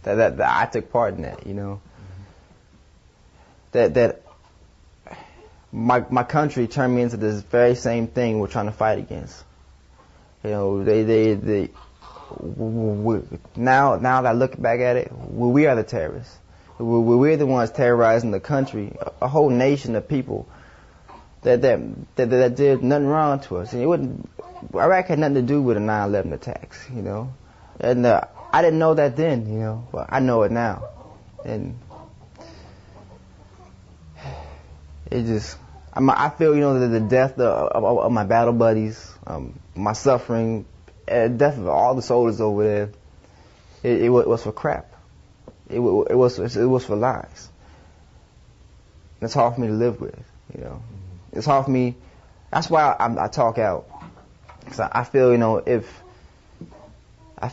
that I took part in that, you know. That my country turned me into this very same thing we're trying to fight against. You know, now that I look back at it, we are the terrorists. We're the ones terrorizing the country, a whole nation of people that did nothing wrong to us. And Iraq had nothing to do with the 9/11 attacks, you know. And I didn't know that then, you know, but I know it now. And it just, I feel, you know, that the death of my battle buddies, my suffering, death of all the soldiers over there, it was for crap. It was for lies. And it's hard for me to live with, you know. It's hard for me. That's why I talk out. Cause I feel, you know, if I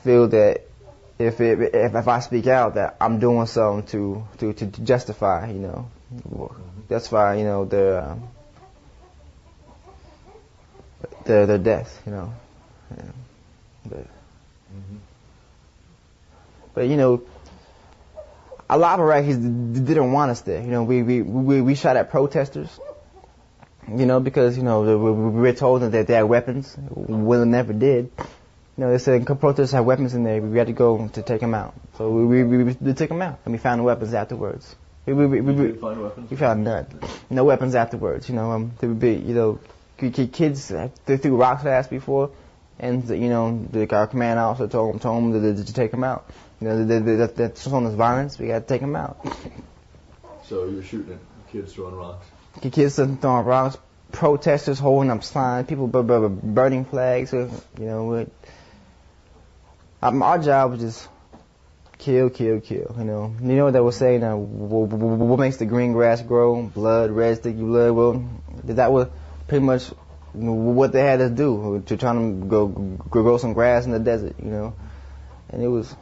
speak out, that I'm doing something to justify, you know, justify, you know, their death, you know. Yeah. But you know, a lot of Iraqis didn't want us there. You know, we shot at protesters. You know, because, you know, we were told that they had weapons. Well, never did. You know, they said protesters had weapons in there. We had to go to take them out. So we took them out, and we found the weapons afterwards. We find weapons? We found none. No weapons afterwards. You know, there would be, you know, kids they threw rocks at us before, and you know, our command officer told them to take them out. You know, that's on this violence. We got to take them out. So you're shooting at kids throwing rocks. Kids throwing rocks, protesters holding up signs, people burning flags. You know, our job was just kill. You know what they were saying? What makes the green grass grow? Blood, red sticky blood. Well, that was pretty much what they had us do, to try to go grow some grass in the desert. You know, and it was.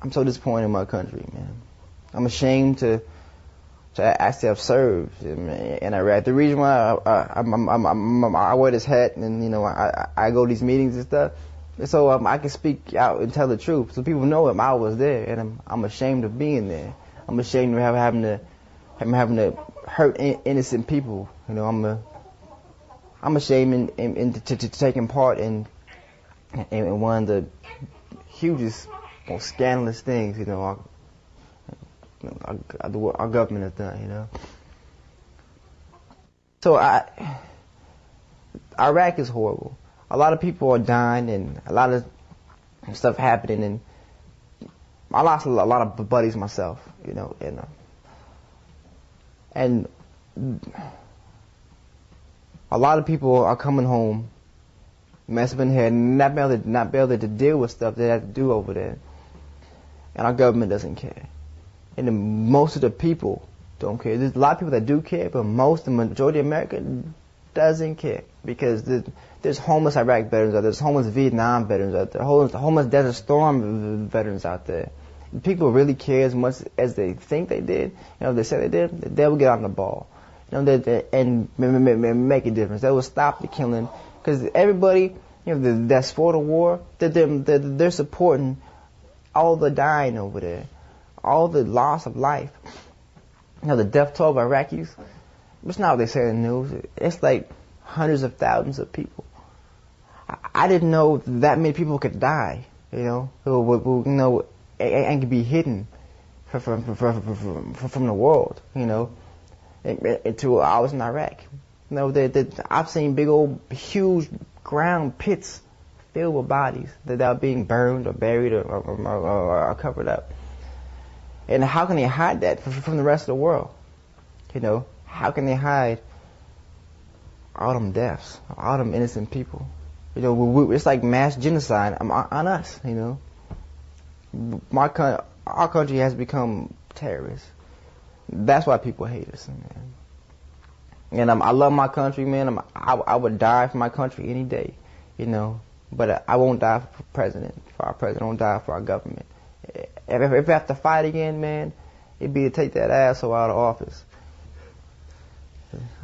I'm so disappointed in my country, man. I'm ashamed to actually have served in Iraq. The reason why I wear this hat and, you know, I go to these meetings and stuff, so I can speak out and tell the truth, so people know I was there, and I'm ashamed of being there. I'm ashamed of having to hurt innocent people. You know, I'm ashamed to taking part in one of the hugest, most scandalous things, you know, our government has done, you know. So Iraq is horrible. A lot of people are dying, and a lot of stuff happening, and I lost a lot of buddies myself, you know, and a lot of people are coming home, messed up in the head, not be able to deal with stuff they have to do over there, and our government doesn't care. And most of the people don't care. There's a lot of people that do care, but the majority of America doesn't care, because there's homeless Iraq veterans out there, there's homeless Vietnam veterans out there, homeless Desert Storm veterans out there. If people really care as much as they think they did, you know, if they say they did, they will get on the ball, you know, and make a difference. They will stop the killing, because everybody, you know, that's for the war, they're supporting all the dying over there, all the loss of life. You know, the death toll of Iraqis, it's not what they say in the news. It's like hundreds of thousands of people. I didn't know that many people could die, you know, who you know, and could be hidden from the world, you know, until I was in Iraq. You know, I've seen big old, huge ground pits filled with bodies that are being burned or buried or covered up. And how can they hide that from the rest of the world? You know, how can they hide all them deaths, all them innocent people? You know, it's like mass genocide on us, you know. Our country has become terrorist. That's why people hate us, man. And I love my country, man. I would die for my country any day, you know. But I won't die for our president. I won't die for our government. If I have to fight again, man, it'd be to take that asshole out of office.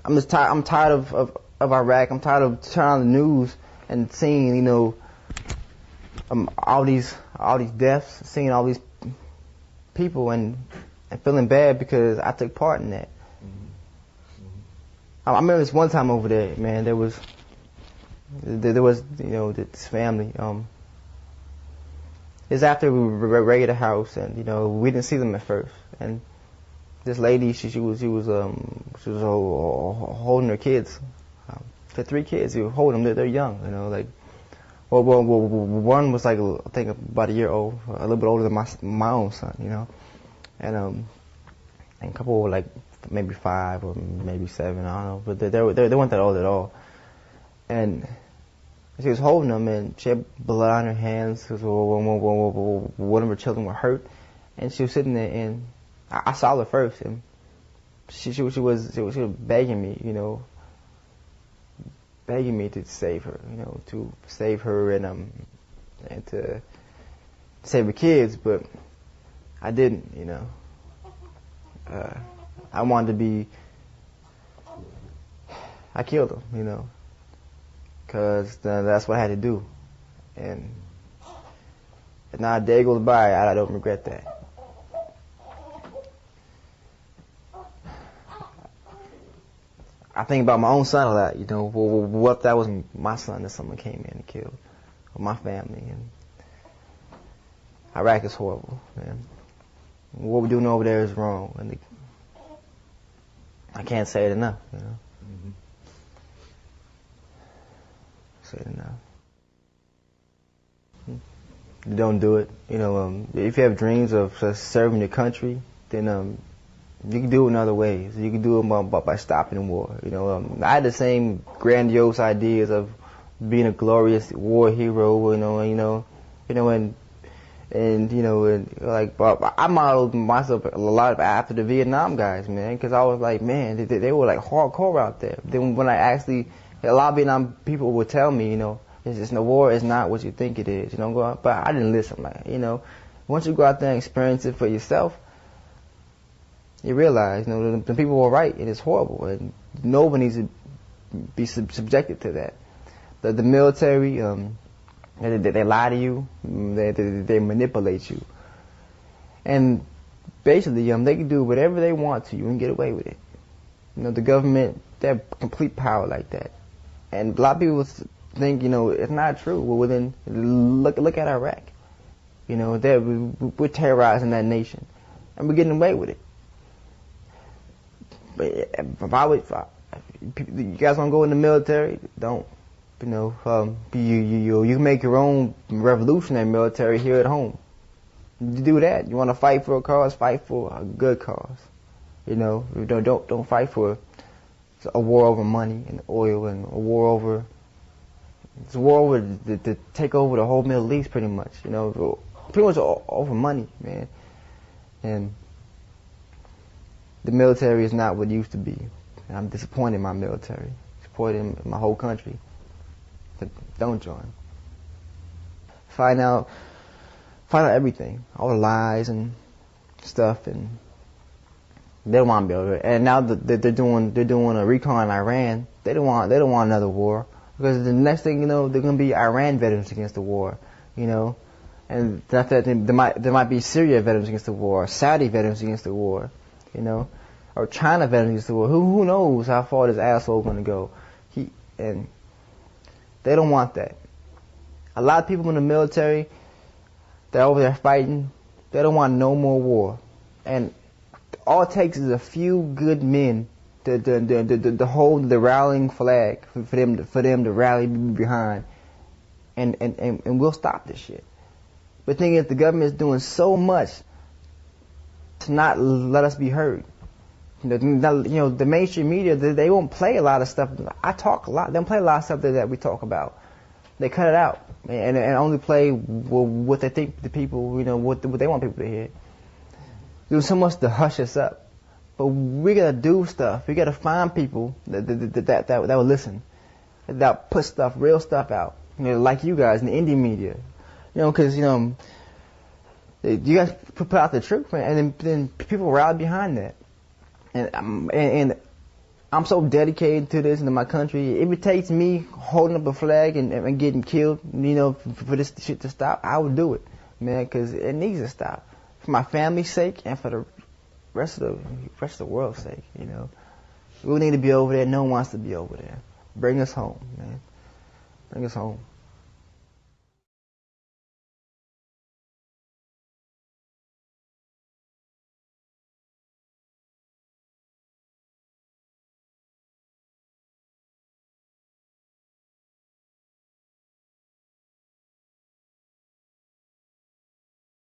I'm tired of Iraq. I'm tired of turning on the news and seeing, you know, all these deaths, seeing all these people and feeling bad because I took part in that. I remember this one time over there, man. There was this family. It's after we raided the house, and we didn't see them at first. And this lady, she was holding her kids. For 3 kids, you hold them. They're young, Well, one was like I think about a year old, a little bit older than my own son, and a couple were like maybe 5 or maybe 7, I don't know, but they weren't that old at all. And she was holding them, and she had blood on her hands because one of her children were hurt, and she was sitting there, and I saw her first, and she was begging me, begging me to save her, to save her and to save her kids, but I didn't, I wanted to be, I killed them, because that's what I had to do, and now a day goes by, I don't regret that. I think about my own son a lot, what if that was my son that someone came in and killed, or my family, and Iraq is horrible, man. What we're doing over there is wrong, and I can't say it enough, Mm-hmm. Say it enough. Don't do it. If you have dreams of serving your country, then you can do it in other ways. You can do it by stopping the war. I had the same grandiose ideas of being a glorious war hero. I modeled myself a lot after the Vietnam guys, man, because I was like, man, they were like hardcore out there. Then when a lot of Vietnam people would tell me, it's just, the war is not what you think it is. But I didn't listen. Once you go out there and experience it for yourself, you realize, the people were right, and it's horrible, and nobody needs to be subjected to that. The military, they lie to you, they manipulate you, and basically, they can do whatever they want to you and get away with it. The government, they have complete power like that, and a lot of people think, it's not true. Well, then look at Iraq. We're terrorizing that nation, and we're getting away with it. But if you guys want to go in the military, don't. You can make your own revolutionary military here at home. You do that. You want to fight for a cause, fight for a good cause. Don't fight for a war over money and oil and a war over to take over the whole Middle East, pretty much. Pretty much over money, man. And the military is not what it used to be. And I'm disappointed in my military. Disappointed in my whole country. But don't join. Find out everything, all the lies and stuff, and they don't want to be over it. And now that they're doing a recon in Iran, they don't want another war, because the next thing you know, they're going to be Iran veterans against the war, and there might be Syria veterans against the war, Saudi veterans against the war, or China veterans against the war. Who knows how far this asshole is going to go? And they don't want that. A lot of people in the military, they're over there fighting. They don't want no more war. And all it takes is a few good men to hold the rallying flag for them to rally behind, and we'll stop this shit. But the thing is, the government is doing so much to not let us be heard. The mainstream media, they won't play a lot of stuff. I talk a lot. They don't play a lot of stuff that we talk about. They cut it out and only play what they think the people, what they want people to hear. Doing so much to hush us up. But we gotta do stuff. We gotta find people that will listen, that put real stuff out. Like you guys in the indie media. Because you guys put out the truth, man, and then people rally behind that. And I'm so dedicated to this and to my country. If it takes me holding up a flag and getting killed, for this shit to stop, I would do it, man, because it needs to stop. For my family's sake and for the rest of the world's sake, We need to be over there. No one wants to be over there. Bring us home, man. Bring us home.